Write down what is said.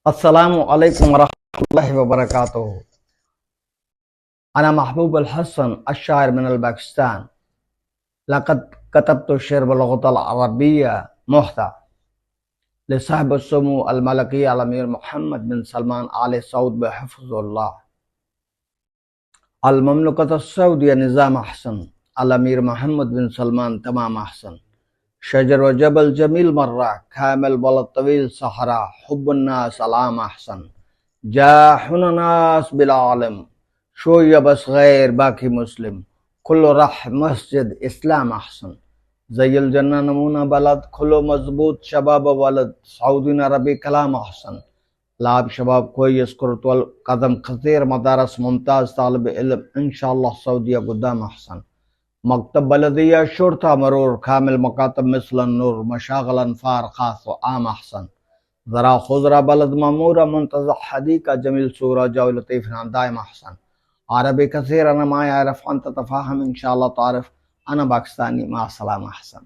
अस्सलामु अलैकुम वरहमतुल्लाहि वबरकातुहू। अना महबूब अल हसन अश्शायर मिनल पाकिस्तान। लक़द कतब्तु शेर बिल्लुग़तिल अरबिय्या मुहता लिसाहिब अस्समू अल मलकी अल अमीर मुहम्मद बिन सलमान आले सऊद बिहिफ्ज़िल्लाह। अल ममलकत अस्सऊदिया निज़ाम अहसन, अल अमीर मुहम्मद बिन सलमान तमाम अहसन। शजर व जबल जमील मर्रा, खामिल बलद तवील सहरा, हुब्बुन नास अलाम अहसन। जाहुन नास बिला आलिम, शोया बस गैर बाकी मुस्लिम, कुल्लु रह मस्जिद इस्लाम अहसन। ज़य्यल जन्ना नमूना बलद, खुलो मजबूत शबाब वलद, सऊदी अरबी कलाम अहसन। लाब शबाब कोई यस्कुरतुल कदम खतीर मदारस मुमताज तालिब इल्म इंशाअल्लाह सऊदिया गुदाम अहसन। मकतब बलदिया शुरता मरूर, कामिल मकातब मिसल नूर, मशागलन फार खास व आम अहसन। जरा खुजरा बलद ममूरा मुंतज़ह हदीका जमील सूरा जाओ लतीफ़ दायम अहसन। अरबी कसीर अना माया रफ़ अंत तफ़ाहम इंशाअल्लाह तारिफ। अना पाकिस्तानी मा सलाम अहसन।